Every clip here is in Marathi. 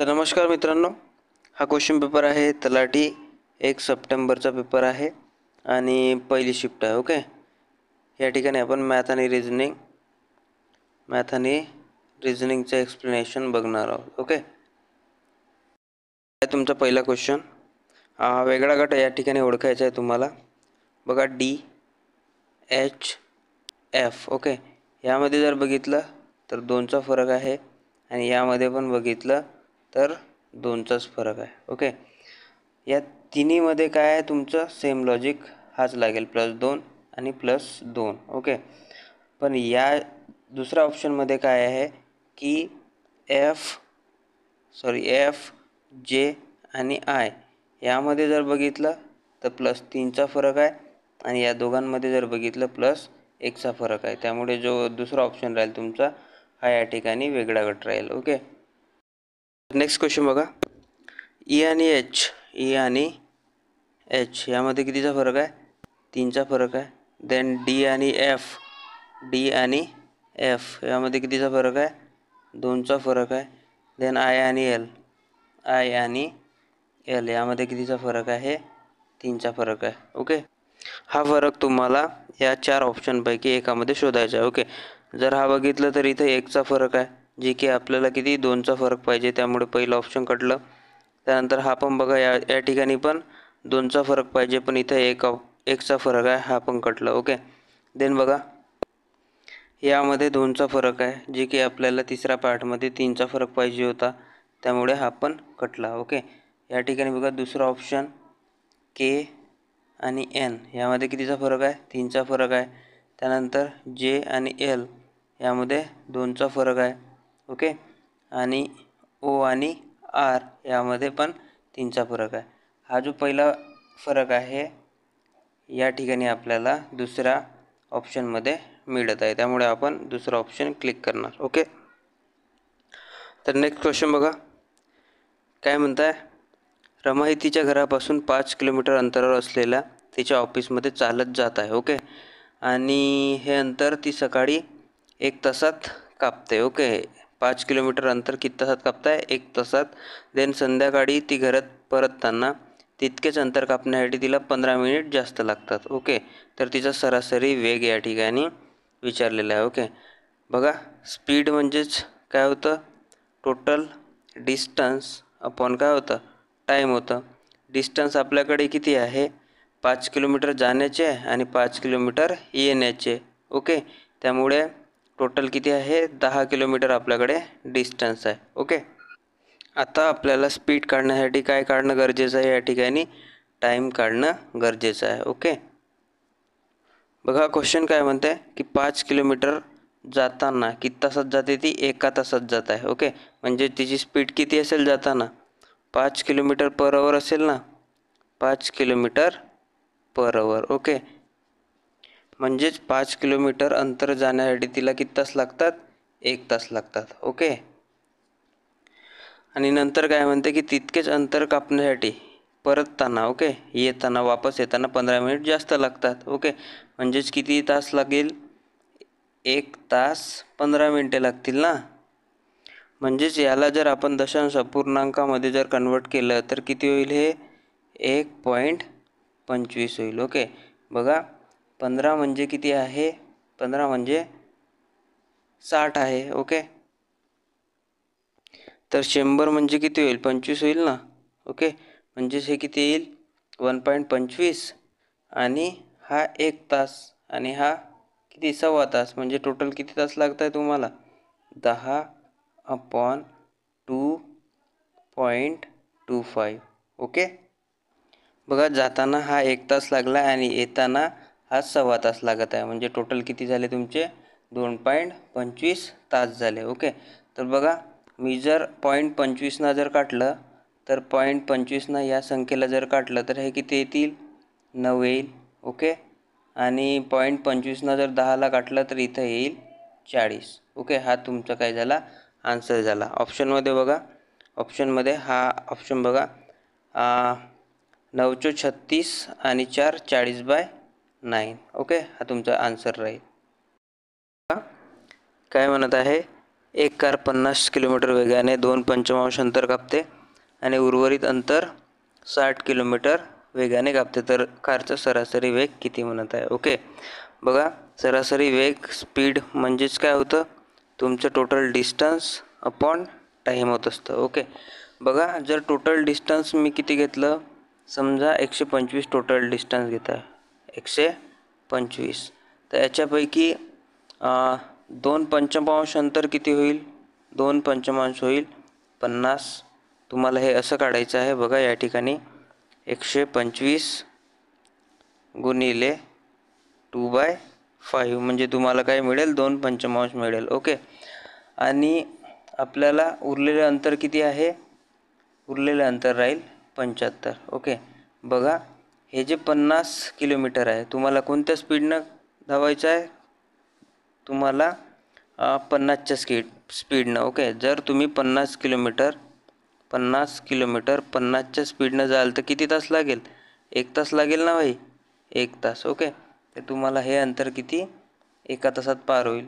तर नमस्कार मित्रांनो, हा क्वेश्चन पेपर आहे तलाठी 1 सप्टेंबरचा पेपर आहे आणि पहिली शिफ्ट आहे. ओके, या ठिकाणी आपण मॅथ आणि रिझनिंगचं एक्सप्लेनेशन बघणार आहोत. ओके, तुमचा पहिला क्वेश्चन. वेगळा गट या ठिकाणी ओळखायचा आहे तुम्हाला. बघा DHF. ओके, यामध्ये जर बघितलं तर 2चा फरक आहे आणि यामध्ये पण बघितलं तर 2चाच फरक आहे. ओके, या तिन्हीमध्ये काय आहे तुमचं सेम लॉजिक हाच लागेल, +2 आणि +2. ओके, पण या दुसऱ्या ऑप्शनमध्ये काय आहे की F, J आणि I यामध्ये जर बघितलं तर +3चा फरक आहे आणि या दोघांमध्ये जर बघितलं +1चा फरक आहे. त्यामुळे जो दुसरा ऑप्शन राहील तुमचा हा या ठिकाणी वेगळा गट राहील. ओके, नेक्स्ट क्वेश्चन बघा. E आणि H यामध्ये कितीचा फरक आहे? 3चा फरक आहे. देन D आणि F यामध्ये कितीचा फरक आहे? 2चा फरक आहे. देन I आणि L यामध्ये कितीचा फरक आहे? 3चा फरक आहे. ओके, हा फरक तुम्हाला या 4 ऑप्शनपैकी एकामध्ये शोधायचा आहे. ओके, जर हा बघितलं तर इथं 1चा फरक आहे, जे की आपल्याला किती 2चा फरक पाहिजे, त्यामुळे पहिलं ऑप्शन कटलं. त्यानंतर हा पण बघा, या ठिकाणी पण 2चा फरक पाहिजे, पण इथं 1चा फरक आहे, हा पण कटलं. ओके, देन बघा यामध्ये 2चा फरक आहे, जे की आपल्याला तिसऱ्या पार्टमध्ये 3चा फरक पाहिजे होता, त्यामुळे हा पण कटला. ओके, या ठिकाणी बघा दुसरा ऑप्शन K आणि N यामध्ये कितीचा फरक आहे? 3चा फरक आहे. त्यानंतर J आणि L यामध्ये 2चा फरक आहे. ओके, आणि O आणि R यामध्ये पण 3चा फरक आहे. हा जो पहिला फरक आहे या ठिकाणी आपल्याला दुसऱ्या ऑप्शनमध्ये मिळत आहे, त्यामुळे आपण दुसरा ऑप्शन क्लिक करणार. ओके, तर नेक्स्ट क्वेश्चन बघा काय म्हणताय. रमा ही तिच्या घरापासून 5 किलोमीटर अंतरावर असलेल्या तिच्या ऑफिसमध्ये चालत जात आहे. ओके, आणि हे अंतर ती सकाळी 1 तासात कापते. ओके, 5 किलोमीटर अंतर किती तासात कापताय? 1 तासात. देन संध्याकाळी ती घरात परतताना तितकेच अंतर कापण्यासाठी तिला 15 मिनिट जास्त लागतात. ओके, तर तिचा सरासरी वेग या ठिकाणी विचारलेला आहे. ओके, बघा स्पीड म्हणजेच काय होतं? टोटल डिस्टन्स अपॉन काय होतं? टाईम होतं. डिस्टन्स आपल्याकडे किती आहे? 5 किलोमीटर जाण्याचे आणि 5 किलोमीटर येण्याचे. ओके, त्यामुळे टोटल किती आहे? 10 किलोमीटर आपल्याकडे डिस्टन्स आहे. ओके, आता आपल्याला स्पीड काढण्यासाठी काय काढणं गरजेचं आहे? या ठिकाणी टाईम काढणं गरजेचं आहे. ओके, बघा क्वेश्चन काय म्हणते की 5 किलोमीटर जाताना किती तासात जाते? ती 1 तासात जात आहे. ओके, म्हणजे तिची स्पीड किती असेल जाताना? 5 किलोमीटर पर आवर असेल ना, 5 किलोमीटर पर आवर. ओके, म्हणजेच 5 किलोमीटर अंतर जाण्यासाठी तिला किती तास लागतात? 1 तास लागतात. ओके, आणि नंतर काय म्हणते की तितकेच अंतर कापण्यासाठी परतताना येताना वापस येताना 15 मिनिट जास्त लागतात. ओके, म्हणजेच किती तास लागेल? 1 तास 15 मिनिटे लागतील ना. म्हणजेच याला जर आपण दशांश अपूर्णांकामध्ये जर कन्वर्ट केलं तर किती होईल? हे 1.25 होईल. ओके, बघा 15 म्हणजे किती आहे? 15 म्हणजे 60 आहे. ओके, तर 100 म्हणजे किती होईल? 25 होईल ना. ओके, म्हणजेच हे किती येईल? 1.25 आणि हा 1 तास आणि हा किती? 1.25 तास. म्हणजे टोटल किती तास लागत आहे तुम्हाला? 10/2.25. ओके, बघा जाताना हा 1 तास लागला आणि येताना हा 1.25 तास लागत आहे, म्हणजे टोटल किती झाले तुमचे? 2.25 तास झाले. ओके, तर बघा मी जर 0.25 जर काढलं तर 0.25 या संख्येला जर काढलं तर हे किती येतील? 9 येईल. ओके, आणि 0.25 जर 10ला काढलं तर इथं येईल 40. ओके, हा तुमचा काय झाला? आन्सर झाला. ऑप्शनमध्ये बघा, ऑप्शनमध्ये हा ऑप्शन बघा 9×36 आणि 4 40/9. ओके, हा तुमचा आन्सर राहील. काय म्हणत आहे एक कार 50 किलोमीटर वेगाने 2 पंचमांश अंतर कापते आणि उर्वरित अंतर 60 किलोमीटर वेगाने कापते, तर कारचा सरासरी वेग किती म्हणत आहे. ओके, बघा सरासरी वेग स्पीड म्हणजेच काय होतं, तुमचं टोटल डिस्टन्स अपॉन टाईम होत असतं. ओके, बघा जर टोटल डिस्टन्स मी किती घेतलं, समजा 125 टोटल डिस्टन्स घेत आहे, 125, तर याच्यापैकी 2 पंचमांश अंतर किती होईल, 2 पंचमांश होईल 50. तुम्हाला हे असं काढायचं आहे. बघा या ठिकाणी 125 गुणिले 2/5 म्हणजे तुम्हाला काय मिळेल, 2 पंचमांश मिळेल. ओके, आणि आपल्याला उरलेले अंतर किती आहे, उरलेले अंतर राहील 75. ओके, बघा हे जे 50 किलोमीटर आहे तुम्हाला कोणत्या स्पीडनं धावायचं आहे, तुम्हाला 50च्या स्पीडनं. ओके, जर तुम्ही 50 किलोमीटर 50च्या स्पीडनं जाल तर किती तास लागेल, 1 तास लागेल ना भाई, 1 तास. ओके, तर तुम्हाला हे अंतर किती 1 तासात पार होईल.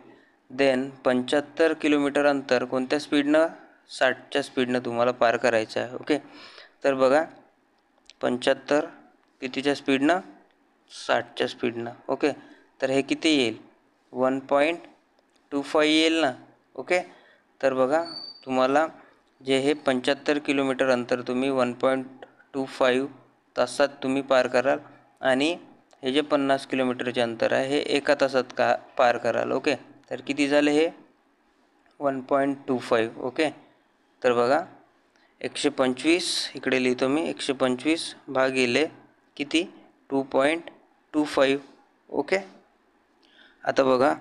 देन 75 किलोमीटर अंतर कोणत्या स्पीडनं, 60च्या स्पीडनं तुम्हाला पार करायचं आहे. ओके, तर बघा 75 कितीच्या स्पीडनं, 60च्या स्पीडनं. ओके, तर हे किती येईल, 1.25 येईल ना. ओके, तर बघा तुम्हाला जे हे 75 किलोमीटर अंतर तुम्ही 1.25 तासात तुम्ही पार कराल आणि हे जे 50 किलोमीटरचे अंतर आहे हे 1 तासात पार कराल. ओके, तर किती झाले हे 1.25. ओके, तर बघा 125 इकडे लिहितो मी, 125 भागिले किती 2.25. ओके, आता बघा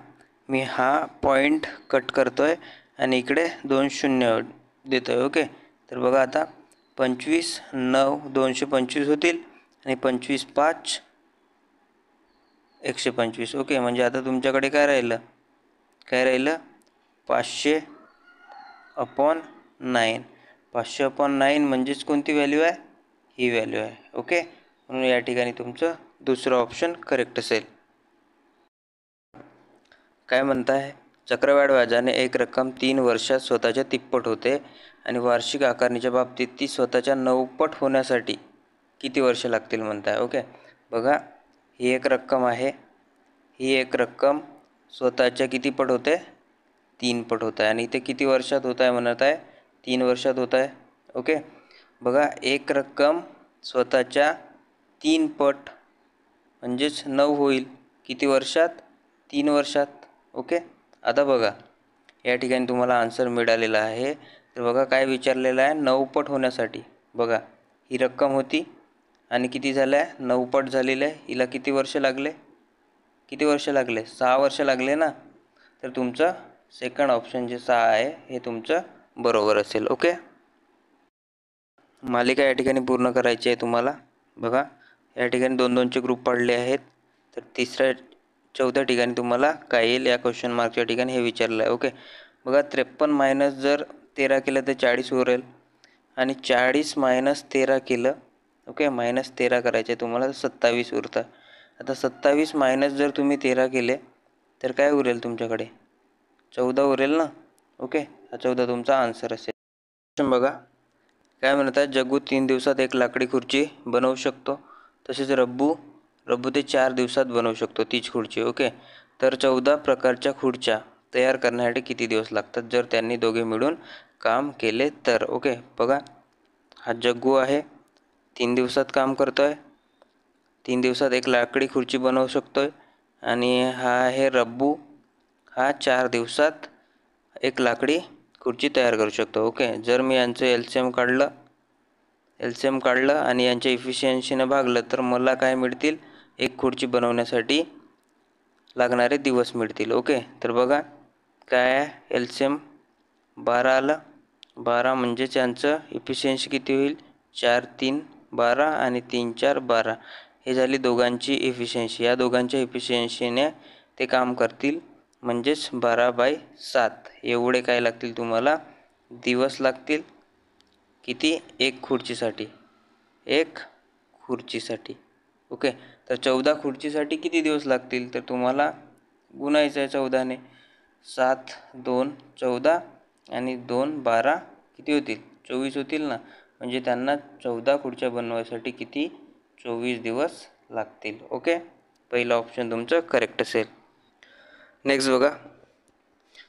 मी हा पॉईंट कट करतो आहे आणि इकडे 2 शून्य देतो आहे. ओके, तर बघा आता 25 9 225 होतील आणि 25 5 125. ओके, म्हणजे आता तुमच्याकडे काय राहिलं, 500/9. 500/9 म्हणजेच कोणती व्हॅल्यू आहे, ही व्हॅल्यू आहे. ओके, म्हणून या ठिकाणी तुमचं दुसरं ऑप्शन करेक्ट असेल. काय म्हणताय, चक्रवाढ व्याजाने एक रक्कम 3 वर्षात स्वतःच्या तिप्पट होते आणि वार्षिक आकारणीच्या बाबतीत ती स्वतःच्या 9 पट होण्यासाठी किती वर्ष लागतील म्हणताय. ओके, बघा ही एक रक्कम आहे, ही एक रक्कम स्वतःच्या किती पट होते, 3 पट होत आहे आणि ते किती वर्षात होत आहे म्हणत आहे, 3 वर्षात होत आहे. ओके, बघा एक रक्कम स्वतःच्या 3 पट म्हणजेच 9 होईल किती वर्षात, 3 वर्षात. ओके, आता बघा या ठिकाणी तुम्हाला आन्सर मिळालेला आहे. तर बघा काय विचारलेलं आहे, 9 पट होण्यासाठी. बघा ही रक्कम होती आणि किती झालं आहे, 9 पट झालेलं आहे. हिला किती वर्ष लागले, 6 वर्ष लागले ना. तर तुमचं सेकंड ऑप्शन जे 6 आहे हे तुमचं बरोबर असेल. ओके, मालिका या ठिकाणी पूर्ण करायची आहे तुम्हाला. बघा या ठिकाणी 2-2चे ग्रुप पडले आहेत. तर तिसऱ्या 4थ्या ठिकाणी तुम्हाला काय येईल, या क्वेश्चन मार्कच्या ठिकाणी हे विचारलं आहे. ओके, बघा 53 मायनस जर 13 केलं तर 40 उरेल आणि 40 मायनस 13 केलं, ओके -13 करायचे तुम्हाला, 27 उरतं. आता 27 मायनस जर तुम्ही 13 केले तर काय उरेल तुमच्याकडे, 14 उरेल ना. ओके, हा 14 तुमचा आन्सर असेल. बघा काय म्हणत आहे, जग्गू 3 दिवसात एक लाकडी खुर्ची बनवू शकतो, तसेच रब्बू ते 4 दिवसात बनवू शकतो तीच खुर्ची. ओके, तर 14 प्रकारच्या खुर्च्या तयार करण्यासाठी किती दिवस लागतात जर त्यांनी दोघे मिळून काम केले तर. ओके, बघा हा जग्गू आहे, 3 दिवसात काम करतो आहे, 3 दिवसात एक लाकडी खुर्ची बनवू शकतो आहे. आणि हा आहे रब्बू, हा 4 दिवसात एक लाकडी खुर्ची तयार करू शकतो. ओके, जर मी यांचं एलसीएम काढलं आणि यांच्या इफिशियन्सीने भागलं तर मला काय मिळतील, एक खुर्ची बनवण्यासाठी लागणारे दिवस मिळतील. ओके, तर बघा काय आहे, एलसीएम 12 आलं, 12 म्हणजेच यांचं इफिशियन्सी किती होईल, 4 3 12 आणि 3 4 12. हे झाली दोघांची इफिशियन्सी. या दोघांच्या इफिशियन्सीने ते काम करतील, म्हणजेच 12/7 एवढे काय लागतील तुम्हाला, दिवस लागतील. किती, एक खुर्चीसाठी. ओके, तर 14 खुर्चीसाठी किती दिवस लागतील, तर तुम्हाला गुणायचं आहे 14ने. 7 2 14 आणि 2 12 किती होतील? 24 होतील ना. म्हणजे त्यांना 14 खुर्च्या बनवायसाठी किती? 24 दिवस लागतील. ओके, पहिलं ऑप्शन तुमचं करेक्ट असेल. नेक्स्ट बघा,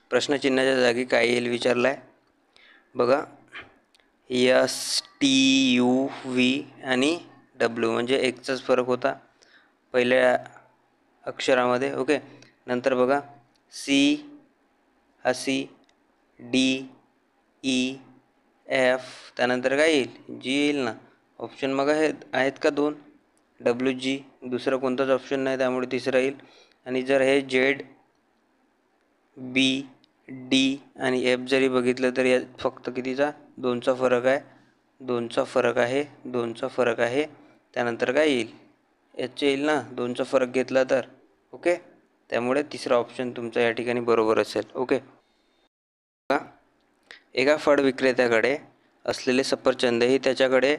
प्रश्नचिन्हाच्या जागी काय येईल विचारलं आहे बघा. STUV आणि W म्हणजे एकचाच फरक होता पहिल्या अक्षरामध्ये. ओके, नंतर बघा C हा C, D E F, त्यानंतर काय येईल? G येईल ना. ऑप्शन मग आहेत का 2? WG, दुसरा कोणताच ऑप्शन नाही त्यामुळे तिसरा येईल. आणि जर हे Z B D आणि F जरी बघितलं तर यात फक्त कितीचा? 2चा फरक आहे. 2चा फरक आहे. 2चा फरक आहे. त्यानंतर काय येईल? H येईल ना 2चा फरक घेतला तर. ओके, त्यामुळे तिसरा ऑप्शन तुमचा या ठिकाणी बरोबर असेल. ओके, एका फळ विक्रेत्याकडे असलेले सफरचंद ही त्याच्याकडे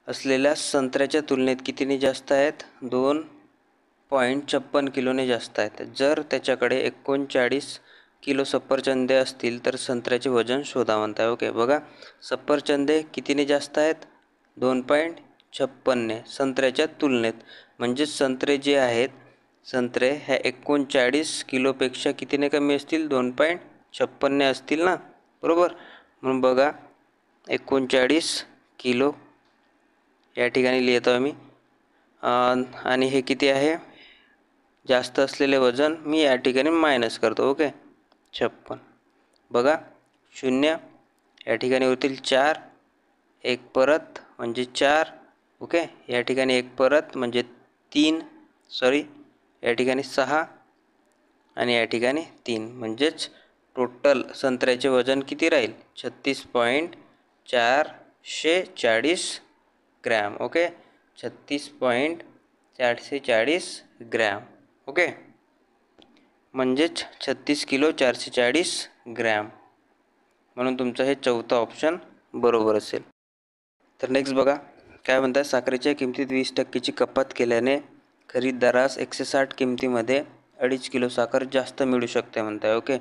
असलेल्या संत्र्याच्या तुलनेत कितीने जास्त आहेत? 2.56 किलोने जास्त आहेत. जर त्याच्याकडे 39 किलो सफरचंदे असतील तर संत्र्याचे वजन शोधा म्हणताय. ओके, बघा सफरचंदे कितीने जास्त आहेत? 2.56ने संत्र्याच्या तुलनेत. म्हणजेच संत्रे जे आहेत, संत्रे ह्या 39 किलोपेक्षा कितीने कमी असतील? 2.56ने असतील ना, बरोबर. म्हणून बघा 39 किलो या ठिकाणी लिहितो आम्ही. आणि हे किती आहे? जास्त असलेले वजन मी या ठिकाणी मायनस करतो. ओके, 56. बघा 0 या ठिकाणी होतील 4, 1 परत म्हणजे 4. ओके, या ठिकाणी 1 परत म्हणजे 3, या ठिकाणी 6 आणि या ठिकाणी 3. म्हणजेच टोटल संत्र्याचे वजन किती राहील? 36.440 ग्रॅम. Okay, 36.440 gram. ओके, म्हणजेच 36 किलो 440 ग्रॅम. म्हणून तुमचं हे चौथं ऑप्शन बरोबर असेल. तर नेक्स्ट बघा काय म्हणतात. साखरेच्या किमतीत 20% कपात केल्याने खरेदीदारास 160 किमतीमध्ये 2.5 किलो साखर जास्त मिळू शकते म्हणताय. ओके,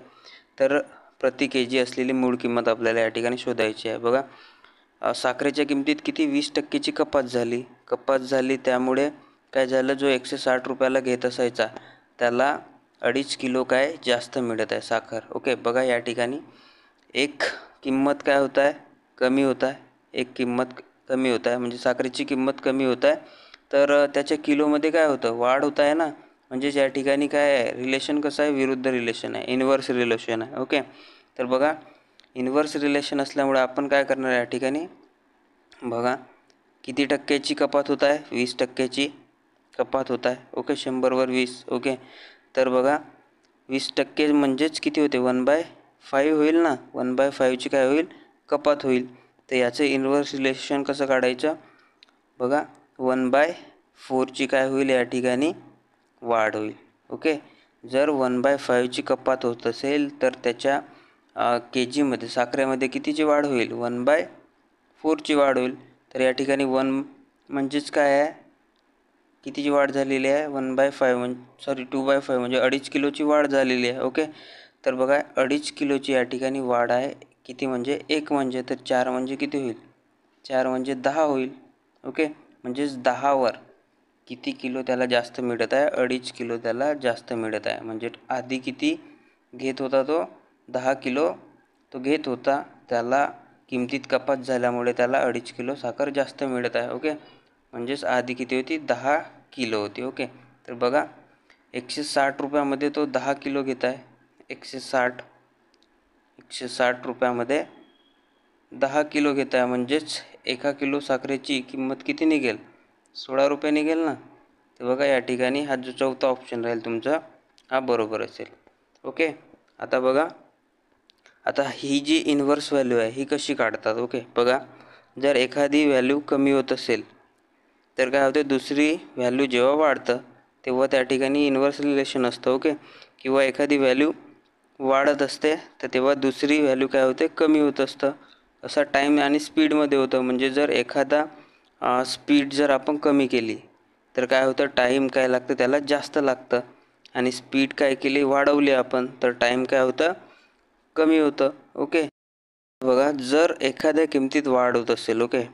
तर प्रति के-जी असलेली मूळ किंमत आपल्याला या ठिकाणी शोधायची आहे. बघा साखरेच्या किमतीत किती? 20% कपात झाली. त्यामुळे काय झालं? जो 160 रुपयाला घेत असायचा त्याला 2.5 किलो काय जास्त मिळत आहे साखर. ओके, बघा या ठिकाणी एक किंमत काय होत आहे? कमी होत आहे. एक किंमत कमी होत आहे म्हणजे साखरेची किंमत कमी होत आहे. तर त्याच्या किलोमध्ये काय होतं? वाढ होत आहे ना. म्हणजेच या ठिकाणी काय आहे? रिलेशन कसं आहे? विरुद्ध रिलेशन आहे, इन्व्हर्स रिलेशन आहे. ओके, तर बघा इन्व्हर्स रिलेशन असल्यामुळे आपण काय करणार या ठिकाणी? बघा किती टक्क्याची कपात होत आहे? 20% कपात होत आहे. ओके, 100वर 20. ओके, तर बघा 20% म्हणजेच किती होते? 1/5 होईल ना. 1/5ची काय होईल? कपात होईल. तर याचं इन्व्हर्स रिलेशन कसं काढायचं? बघा 1/4ची काय होईल? या ठिकाणी वाढ होईल. ओके, जर 1/5ची कपात होत असेल तर त्याच्या के-जीमध्ये साखरेमध्ये कितीची वाढ होईल? 1/4ची वाढ होईल. तर या ठिकाणी 1 म्हणजेच काय आहे? कितीची वाढ झालेली आहे? 2/5 म्हणजे 2.5 किलोची वाढ झालेली आहे. ओके, तर बघा 2.5 किलोची या ठिकाणी वाढ आहे. किती म्हणजे? 1 म्हणजे, तर 4 म्हणजे किती होईल? 4 म्हणजे 10 होईल. ओके, म्हणजेच 10वर किती किलो त्याला जास्त मिळत आहे? 2.5 किलो त्याला जास्त मिळत आहे. म्हणजे आधी किती घेत होता तो? 10 किलो तो घेत होता. त्याला किमतीत कपात झाल्यामुळे त्याला 2.5 किलो साखर जास्त मिळत आहे. ओके, म्हणजेच आधी किती होती? 10 किलो होती. ओके, तर बघा 160 रुपयामध्ये तो 10 किलो घेत आहे. 160 रुपयामध्ये 10 किलो घेत आहे. म्हणजेच 1 किलो साखरेची किंमत किती निघेल? 16 रुपये निघेल ना. तर बघा या ठिकाणी हा जो चौथा ऑप्शन राहील तुमचा हा बरोबर असेल. ओके, आता बघा आता ही जी इन्व्हर्स व्हॅल्यू आहे ही कशी काढतात? ओके, बघा जर एखादी व्हॅल्यू कमी होत असेल तर काय होते? दुसरी व्हॅल्यू जेव्हा वाढतं तेव्हा त्या ठिकाणी इन्व्हर्स रिलेशन असतं. ओके, किंवा एखादी व्हॅल्यू वाढत असते तर तेव्हा दुसरी व्हॅल्यू काय होते? कमी होत असतं. असा टाईम आणि स्पीडमध्ये होतं. म्हणजे जर एखादा स्पीड जर आपण कमी केली तर काय होतं? टाईम काय लागतं? त्याला जास्त लागतं. आणि स्पीड काय केली, वाढवली आपण, तर टाईम काय होतं, कमी होतं. ओके. बघा, जर एखाद्या किमतीत वाढ होत असेल, ओके,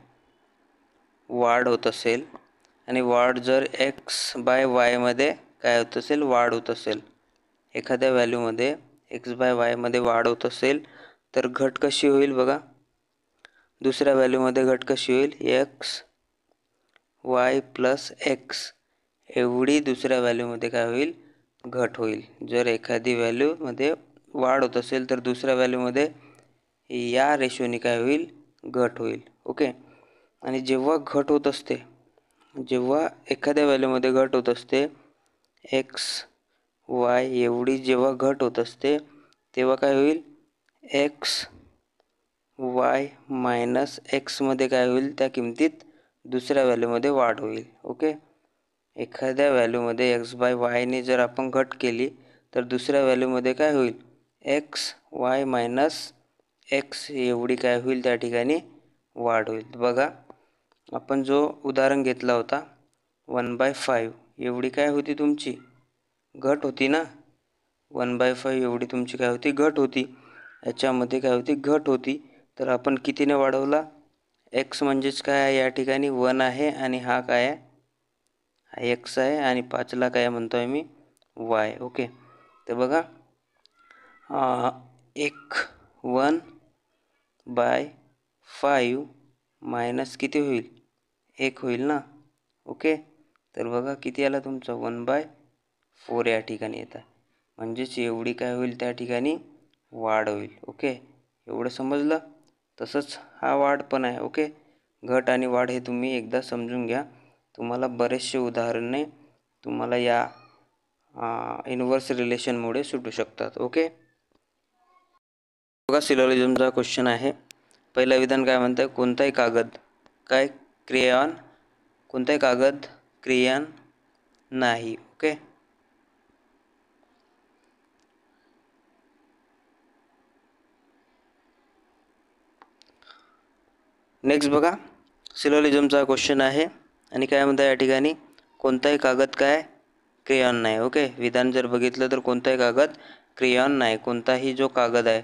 वाढ होत असेल आणि वाढ जर x/y काय होत असेल, वाढ होत असेल, एखाद्या व्हॅल्यूमध्ये x/y वाढ होत असेल, तर घट कशी होईल बघा, दुसऱ्या व्हॅल्यूमध्ये घट कशी होईल, y + x एवढी दुसऱ्या व्हॅल्यूमध्ये काय होईल, घट होईल. जर एखादी व्हॅल्यूमध्ये वाढ होत असेल तर दुसऱ्या व्हॅल्यूमध्ये या रेशोने काय होईल, घट होईल. ओके. आणि जेव्हा घट होत असते, जेव्हा एखाद्या व्हॅल्यूमध्ये घट होत असते, y एवढी जेव्हा घट होत असते, तेव्हा काय होईल, y - x मध्ये काय होईल, त्या किमतीत दुसऱ्या व्हॅल्यूमध्ये वाढ होईल. ओके. एखाद्या व्हॅल्यूमध्ये x/y ने जर आपण घट केली तर दुसऱ्या व्हॅल्यूमध्ये काय होईल, y - x एवढी काय होईल, त्या ठिकाणी वाढ होईल. बघा, आपण जो उदाहरण घेतला होता 1/5 एवढी काय होती, तुमची घट होती ना, 1/5 एवढी तुमची काय होती, घट होती. याच्यामध्ये काय होती, घट होती. तर आपण कितीने वाढवला, x म्हणजेच काय आहे, या ठिकाणी 1 आहे आणि हा काय आहे, हा x आहे आणि 5ला काय म्हणतो आहे मी, y. ओके. तर बघा, 1/5 मायनस किती होईल, 1 होईल ना. ओके. तर बघा किती आला तुमचा, 1/4 या ठिकाणी येत आहे. म्हणजेच एवढी काय होईल, त्या ठिकाणी वाढ होईल. ओके. एवढं समजलं. तसंच हा वाढ पण आहे. ओके. घट आणि वाढ हे तुम्ही एकदा समजून घ्या. तुम्हाला बरेचसे उदाहरणे तुम्हाला या इनव्हर्स रिलेशनमुळे सुटू शकतात. ओके. बघा, सिलोजिझमचा क्वेश्चन आहे. पहिलं विधान काय म्हणतं, कोणताही कागद काय क्रेयॉन, कोणताही कागद क्रेयॉन नाही. ओके. नेक्स्ट बघा, सिलोजिझमचा क्वेश्चन आहे आणि काय म्हणतं या ठिकाणी, कोणताही कागद काय क्रेयॉन नाही. ओके. विधान जर बघितलं तर कोणताही कागद क्रेयॉन नाही. कोणताही जो कागद आहे,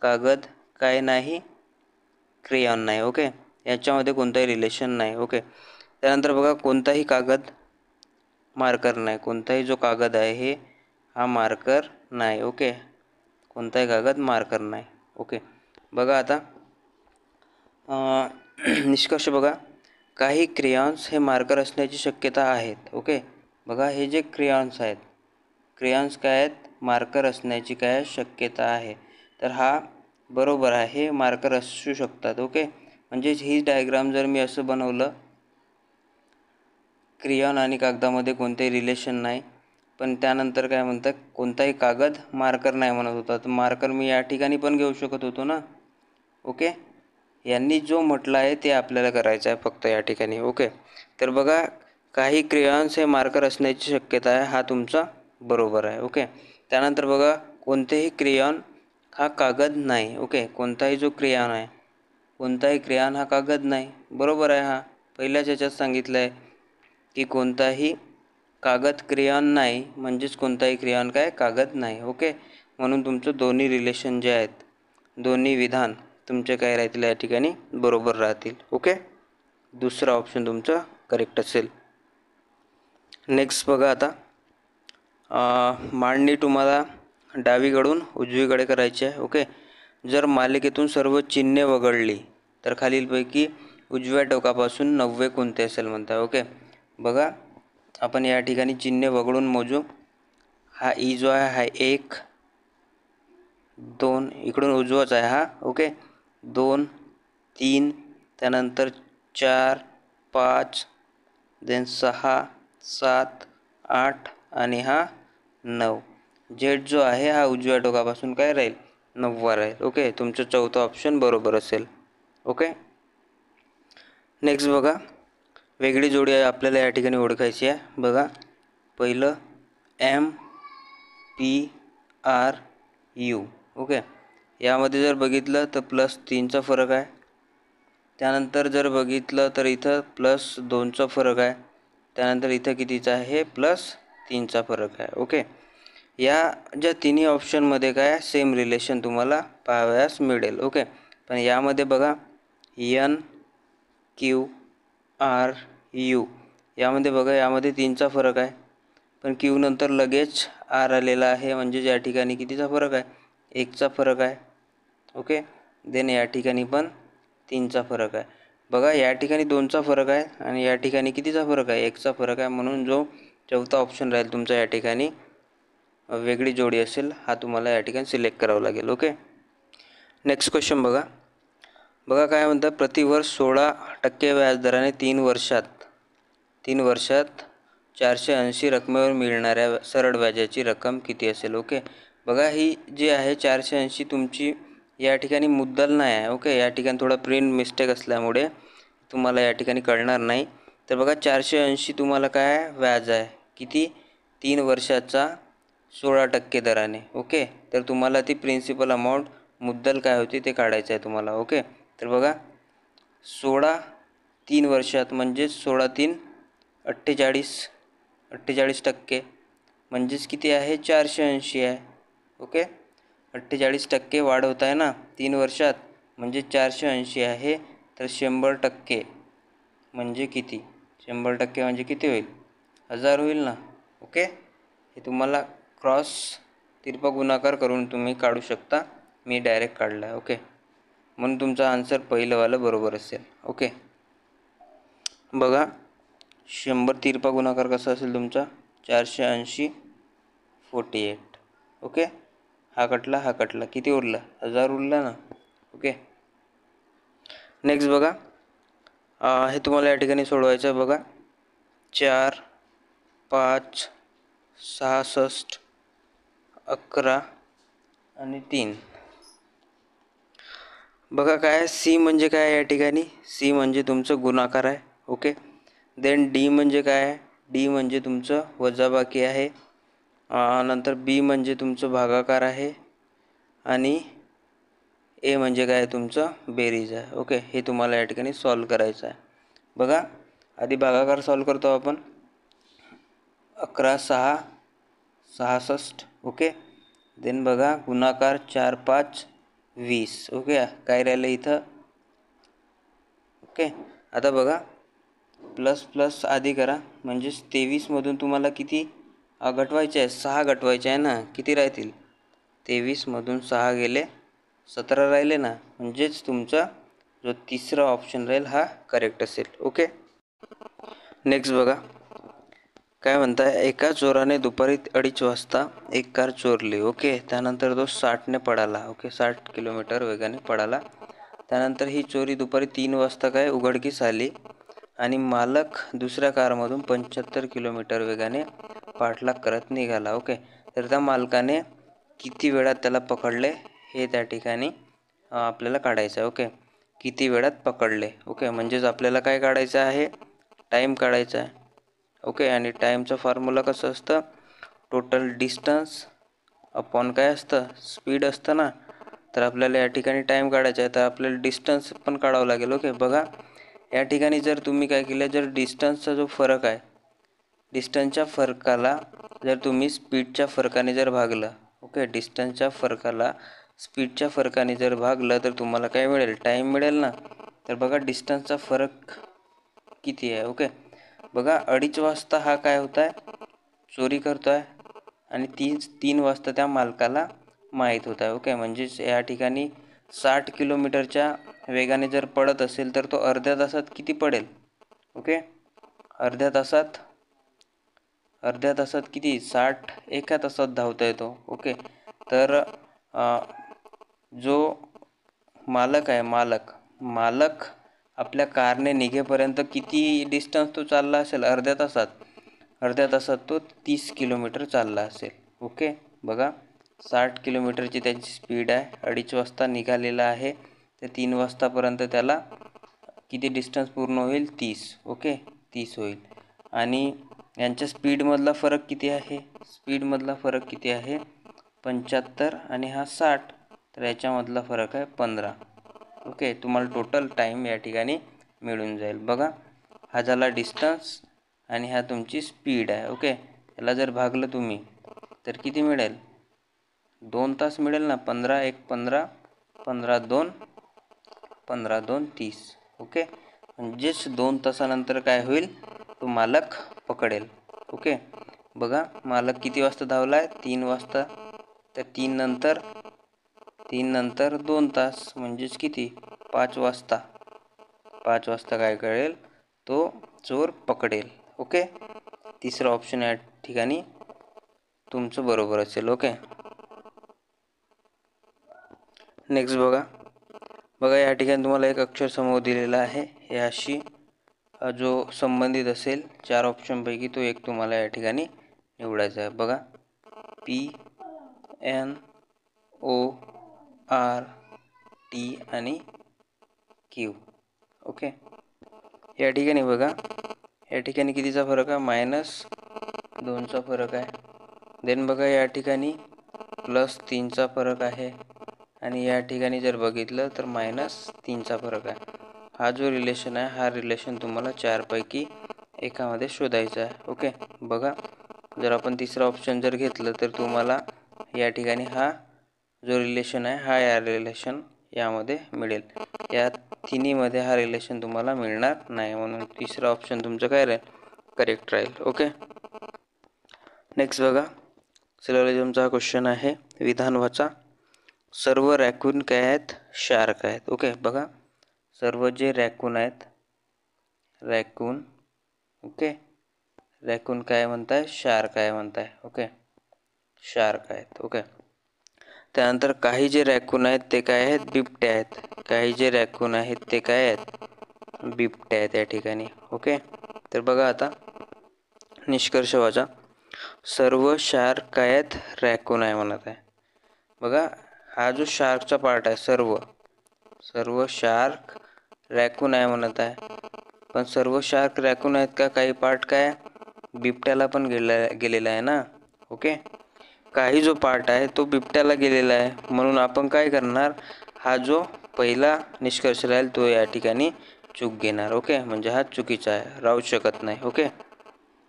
कागद काय नाही, क्रेयॉन नाही. ओके. याच्यामध्ये कोणताही रिलेशन नाही. ओके. त्यानंतर बघा, कोणताही कागद मार्कर नाही. कोणताही जो कागद आहे हे हा मार्कर नाही. ओके. कोणताही कागद मार्कर नाही. ओके. बघा आता निष्कर्ष बघा, काही क्रेयॉन्स हे मार्कर असण्याची शक्यता आहेत. ओके. बघा, हे जे क्रेयॉन्स आहेत, क्रेयॉन्स काय आहेत, मार्कर असण्याची काय शक्यता आहे. तर हा बरोबर आहे, हे मार्कर असू शकतात. ओके. म्हणजेच ही डायग्राम जर मी असं बनवलं, क्रेयॉन आणि कागदामध्ये कोणतेही रिलेशन नाही, पण त्यानंतर काय म्हणतात, कोणताही कागद मार्कर नाही म्हणत होता, तर मार्कर मी या ठिकाणी पण घेऊ शकत होतो ना. ओके. यांनी जो म्हटलं आहे ते आपल्याला करायचं आहे फक्त या ठिकाणी. ओके. तर बघा, काही क्रेयॉन्स हे मार्कर असण्याची शक्यता आहे, हा तुमचा बरोबर आहे. ओके. त्यानंतर बघा, कोणतेही क्रेयॉन हा कागद नाही. ओके. कोणताही जो क्रेयॉन आहे, कोणताही क्रेयॉन हा कागद नाही, बरोबर आहे. हा पहिल्याच याच्यात सांगितलं आहे की कोणताही कागद क्रेयॉन नाही, म्हणजेच कोणताही क्रेयॉन काय कागद नाही. ओके. म्हणून तुमचं दोन्ही रिलेशन जे आहेत, दोन्ही विधान तुमचे काय राहतील, या ठिकाणी बरोबर राहतील. ओके. दुसरा ऑप्शन तुमचं करेक्ट असेल. नेक्स्ट बघा, आता मांडणी तुम्हाला डावीकडून उजवीकडे करायची आहे. ओके. जर मालिकेतून सर्व चिन्हे वगळली तर खालीलपैकी उजव्या टोकापासून 90 कोणते असेल म्हणता. ओके. बघा, आपण या ठिकाणी चिन्हे वगळून मोजू. हा ई जो आहे हा 1 2 इकडून उजवाच आहे हा. ओके. 2 3 त्यानंतर 4 5 देन 6 7 8 आणि हा 9. जेड जो आहे हा उजव्या टोकापासून काय राहील, 90 राहील. ओके. तुमचं चौथं ऑप्शन बरोबर असेल. ओके. नेक्स्ट बघा, वेगळी जोडी आपल्याला या ठिकाणी ओळखायची आहे. बघा, पहिलं MPRU. ओके. यामध्ये जर बघितलं तर +3चा फरक आहे. त्यानंतर जर बघितलं तर इथं +2चा फरक आहे. त्यानंतर इथं कितीचा आहे, +3 3चा फरक आहे. ओके, या ज्या तिन्ही ऑप्शनमध्ये काय सेम रिलेशन तुम्हाला पाहावयास मिळेल. ओके, पण यामध्ये बघा एन क्यू आर यू, यामध्ये बघा यामध्ये 3चा फरक आहे, पण क्यू नंतर लगेच आर आलेला आहे, म्हणजे या ठिकाणी कितीचा फरक आहे, 1चा फरक आहे. ओके, देन या ठिकाणी पण 3चा फरक आहे. बघा या ठिकाणी 2चा फरक आहे आणि या ठिकाणी कितीचा फरक आहे, 1चा फरक आहे. म्हणून जो चौथा ऑप्शन राहील तुमचा या ठिकाणी वेगळी जोडी असेल, हा तुम्हाला या ठिकाणी सिलेक्ट करावा लागेल. ओके, नेक्स्ट क्वेश्चन बघा. बघा काय म्हणतात, प्रतिवर्ष 16% व्याजदराने 3 वर्षात 480 रकमेवर मिळणाऱ्या सरळ व्याजाची रक्कम किती असेल. ओके, बघा ही जी आहे 480 तुमची या ठिकाणी मुद्दल नाही आहे. ओके, या ठिकाणी थोडा प्रिंट मिस्टेक असल्यामुळे तुम्हाला या ठिकाणी कळणार नाही. तर बघा 480 तुम्हाला काय व्याज आहे, किती, 3 वर्षाचा 16% दराने. ओके, तर तुम्हाला ती प्रिन्सिपल अमाऊंट मुद्दल काय होती ते काढायचं आहे तुम्हाला. ओके, तर बघा 3 वर्षात म्हणजेच 16 3 48% म्हणजेच किती आहे, 480 आहे. ओके, 48% वाढवत आहे ना 3 वर्षात, म्हणजे 480 आहे. तर 100% म्हणजे किती, 100% म्हणजे किती होईल, 1000 होईल ना. ओके, हे तुम्हाला क्रॉस तिरपा गुणाकार करून तुम्ही काढू शकता. मी डायरेक्ट काढला आहे. ओके, म्हणून तुमचा आन्सर पहिलंवालं बरोबर असेल. ओके, बघा 100 तिरपा गुणाकार कसा असेल तुमचा, 480 48. ओके, हा कटला किती उरला, 1000 उरला ना. ओके, नेक्स्ट बघा, हे तुम्हाला या ठिकाणी सोडवायचं आहे. बघा 4 5 66 11 आणि 3. बघा काय सी म्हणजे काय, या ठिकाणी सी म्हणजे तुमचं गुणाकार आहे. ओके, देन डी म्हणजे काय आहे, डी म्हणजे तुमचं वजाबाकी आहे. नंतर बी म्हणजे तुमचं भागाकार आहे आणि ए म्हणजे काय तुमचं बेरीज आहे. ओके, हे तुम्हाला या ठिकाणी सॉल्व करायचं आहे. बघा आधी भागाकार सॉल्व करतो आपण. 11 6 66. ओके, देन बघा गुणाकार 4 5 20. ओके, काय राहिलं इथं. ओके, आता बघा प्लस आधी करा, म्हणजेच 23मधून तुम्हाला किती घटवायचे आहे, 6 घटवायचे आहे ना. किती राहतील, 23मधून 6 गेले 17 राहिले ना, म्हणजेच तुमचा जो तिसरा ऑप्शन राहील हा करेक्ट असेल. ओके, नेक्स्ट बघा काय म्हणताय, एका चोराने दुपारी 2:30 वाजता एक कार चोरली. ओके, त्यानंतर तो 60ने पळाला. ओके, 60 किलोमीटर वेगाने पळाला. त्यानंतर ही चोरी दुपारी 3 वाजता काय उघडकीस आली आणि मालक दुसऱ्या कारमधून 75 किलोमीटर वेगाने पाठलाग करत निघाला. ओके, तर त्या मालकाने किती वेळात त्याला पकडले हे त्या ठिकाणी आपल्याला काढायचं आहे. ओके, किती वेळात पकडले. ओके, म्हणजेच आपल्याला काय काढायचं आहे, टाईम काढायचा आहे. ओके, आणि टाईमचं फॉर्म्युला कसं असतं, टोटल डिस्टन्स अपॉन काय असतं, स्पीड असतं ना. तर आपल्याला या ठिकाणी टाईम काढायचा आहे, तर आपल्याला डिस्टन्स पण काढावं लागेल. ओके, बघा या ठिकाणी जर तुम्ही काय केलं, जर डिस्टन्सचा जो फरक आहे, डिस्टन्सच्या फरकाला जर तुम्ही स्पीडच्या फरकाने जर भागलं. ओके, डिस्टन्सच्या फरकाला स्पीडच्या फरकाने जर भागलं तर तुम्हाला काय मिळेल, टाईम मिळेल ना. तर बघा डिस्टन्सचा फरक किती आहे. ओके, बघा 2:30 वाजता हा काय होत आहे, चोरी करतो आहे आणि 3 वाजता त्या मालकाला माहीत होत आहे. ओके, म्हणजेच या ठिकाणी 60 किलोमीटरच्या वेगाने जर पळत असेल तर तो अर्ध्या तासात किती पडेल. ओके, अर्ध्या तासात किती, 60 एका तासात धावता येतो. ओके, तर जो मालक आहे, मालक आपल्या कारने निघेपर्यंत किती डिस्टन्स तो चालला असेल, अर्ध्या तासात तो 30 किलोमीटर चालला असेल. ओके, बघा 60 किलोमीटरची त्याची स्पीड आहे, 2:30 वाजता निघालेला आहे, तर 3 वाजतापर्यंत त्याला किती डिस्टन्स पूर्ण होईल, 30. ओके, 30 होईल. आणि यांच्या स्पीडमधला फरक किती आहे, 75 आणि हा 60, तर याच्यामधला फरक आहे 15. ओके, तुम्हाला टोटल टाईम या ठिकाणी मिळून जाईल. बघा हा झाला डिस्टन्स आणि हा तुमची स्पीड आहे. ओके, याला जर भागलं तुम्ही तर किती मिळेल? 2 तास मिळेल ना. 15 1 15, 15 2, 15 2 30. ओके, म्हणजेच 2 तासानंतर काय होईल? तो मालक पकडेल. ओके, बघा मालक किती वाजता धावला आहे? 3 वाजता. तर 3 नंतर 2 तास म्हणजेच किती? 5 वाजता. 5 वाजता काय करेल? तो चोर पकडेल. ओके, तिसरं ऑप्शन या ठिकाणी तुमचं बरोबर असेल. ओके, नेक्स्ट बघा या ठिकाणी तुम्हाला एक अक्षर समूह दिलेला आहे. याशी जो संबंधित असेल 4 ऑप्शनपैकी तो एक तुम्हाला या ठिकाणी निवडायचा आहे. बघा PNORT आणि Q. ओके, या ठिकाणी बघा या ठिकाणी कितीचा फरक आहे? -2चा फरक आहे. देन बघा या ठिकाणी +3चा फरक आहे आणि या ठिकाणी जर बघितलं तर -3चा फरक आहे. हा जो रिलेशन आहे हा रिलेशन तुम्हाला 4 पैकी एकामध्ये शोधायचा आहे. ओके, बघा जर आपण तिसरा ऑप्शन जर घेतलं तर तुम्हाला या ठिकाणी हा जो रिलेशन आहे हा या रिलेशन यामध्ये मिळेल. या तिन्हीमध्ये हा रिलेशन तुम्हाला मिळणार नाही, म्हणून तिसरा ऑप्शन तुमचं काय राहील? करेक्ट राहील. ओके, नेक्स्ट बघा सिलोजिझमचा हा क्वेश्चन आहे. विधान वाचा. सर्व रॅकून काय आहेत? शार्क आहेत. ओके, बघा सर्व जे रॅकून आहेत, रॅकून, ओके, रॅकून काय म्हणताय? शार्क आहे म्हणताय. ओके, शार्क आहेत. ओके, त्यानंतर काही जे रॅकून आहेत ते काय आहेत? बिबट्या आहेत. काही जे रॅकून आहेत ते काय आहेत? बिबट्या आहेत या ठिकाणी. ओके, तर बघा आता निष्कर्ष वाचा. सर्व शार्क काय आहेत? रॅकून आहे म्हणत आहे. बघा हा जो शार्कचा पार्ट आहे, सर्व शार्क रॅकून आहे म्हणत आहे. पण सर्व शार्क रॅकून आहेत का? काही पार्ट काय बिबट्याला पण गेलेला आहे ना. ओके, काही जो पार्ट आहे तो बिबट्याला गेलेला आहे, म्हणून आपण काय करणार? हा जो पहिला निष्कर्ष राहील तो या ठिकाणी चूक घेणार. ओके, म्हणजे हा चुकीचा आहे, राहू शकत नाही. ओके,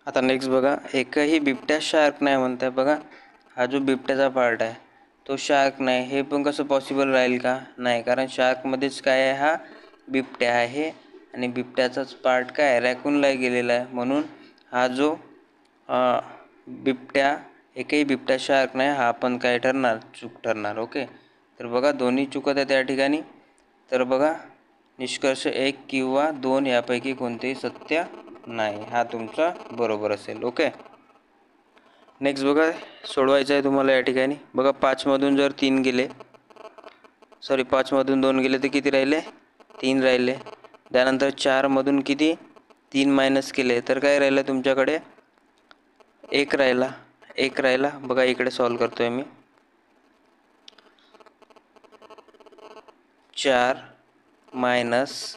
आता नेक्स्ट बघा. एकही बिबट्या शार्क नाही म्हणताय. बघा हा जो बिबट्याचा पार्ट आहे तो शार्क नाही, हे पण कसं पॉसिबल राहील का? नाही, कारण शार्कमध्येच काय आहे? हा बिबट्या आहे आणि बिबट्याचाच पार्ट काय रॅकूनला गेलेला आहे, म्हणून हा जो बिबट्या एकही बिबट्या शार्क नाही, हा पण काय ठरणार? चूक ठरणार. ओके, तर बघा दोन्ही चुकत आहेत या ठिकाणी. तर बघा निष्कर्ष 1 किंवा 2 यापैकी कोणतेही सत्य नाही, हा तुमचा बरोबर असेल. ओके, नेक्स्ट बघा सोडवायचं आहे तुम्हाला या ठिकाणी. बघा 5मधून जर 3 गेले, 5मधून 2 गेले तर किती राहिले? 3 राहिले. त्यानंतर 4मधून किती? 3 मायनस केले तर काय राहिलं तुमच्याकडे? 1 राहिला. बघा इकडे सॉल्व करतोय मी. 4 - 5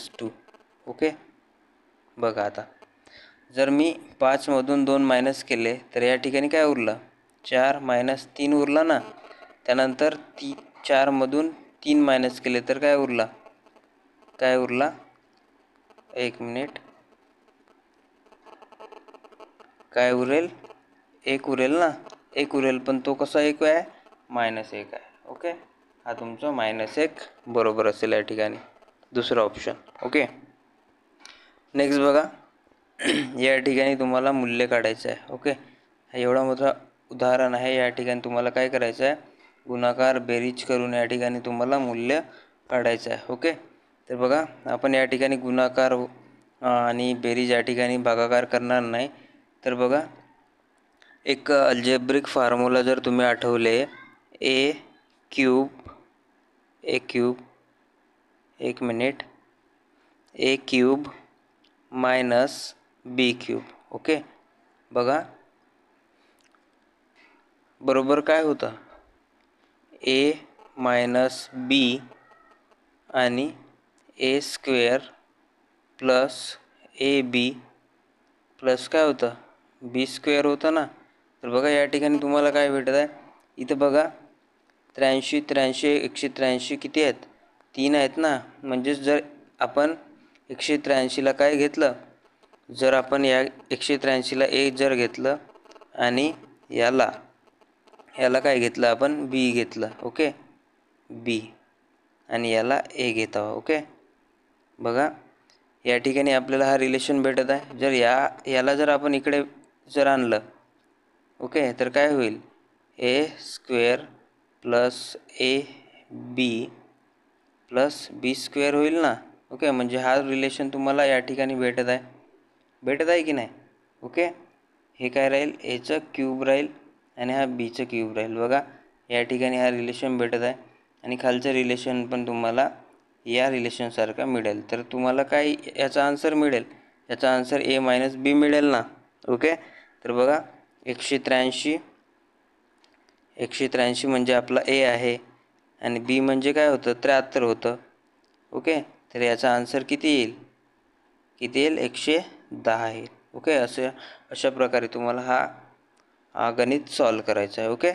- 2. ओके, बघा आता जर मी 5मधून 2 मायनस केले तर या ठिकाणी काय उरलं? 4 - 3 उरला ना. त्यानंतर 4मधून 3 मायनस केले तर काय उरला? एक मिनिट, काय उरेल? 1 उरेल ना. 1 उरेल, पण तो कसा 1 आहे? -1 आहे. ओके, हा तुमचा -1 बरोबर असेल या ठिकाणी, दुसरा ऑप्शन. ओके, नेक्स्ट बघा या ठिकाणी तुम्हाला मूल्य काढायचं आहे. ओके, हा एवढा मोठा उदाहरण आहे. या ठिकाणी तुम्हाला काय करायचं आहे? गुणाकार बेरीज करून या ठिकाणी तुम्हाला मूल्य काढायचं आहे. ओके, तर बघा आपण या ठिकाणी गुणाकार आणि बेरीज या ठिकाणी भागाकार करणार नाही. तर बघा एक अल्जेब्रिक फॉर्म्युला जर तुम्ही आठवले, ए क्यूब, एक minute, a cube minus b cube. Okay, बघा बरोबर काय होतं? ए मायनस बी आणि a square plus a b plus काय होतं? बी स्क्वेअर होतं ना. तर बघा या ठिकाणी तुम्हाला काय भेटत आहे? इथं बघा 183 किती आहेत? 3 आहेत ना. म्हणजेच जर आपण 183ला काय घेतलं? जर आपण या 183ला ए जर घेतलं आणि याला काय घेतलं आपण, बी घेतलं, ओके, बी, आणि याला ए घेत आहोत, ओके. बघा या ठिकाणी आपल्याला हा रिलेशन भेटत आहे. जर याला जर आपण इकडे जर आणलं, ओके, तर काय होईल, a square plus a b plus b square होईल ना, ओके. म्हणजे हा रिलेशन तुम्हाला या ठिकाणी भेटत आहे की नाही, ओके. हे काय राहील, एचं क्यूब राहील आणि हा बीचं क्यूब राहील. बघा या ठिकाणी हा रिलेशन भेटत आहे आणि खालचं रिलेशन पण तुम्हाला या रिलेशनसारखा मिळेल. तर तुम्हाला काय याचा आन्सर मिळेल, याचा आन्सर ए मायनस बी मिळेल ना, ओके. तर बघा 183 म्हणजे आपला ए आहे आणि बी म्हणजे काय होतं, 73 होतं, ओके. तर याचा आन्सर किती येईल, 110 येईल, ओके. अशा प्रकारे तुम्हाला हा गणित सॉल्व करायचा आहे, ओके.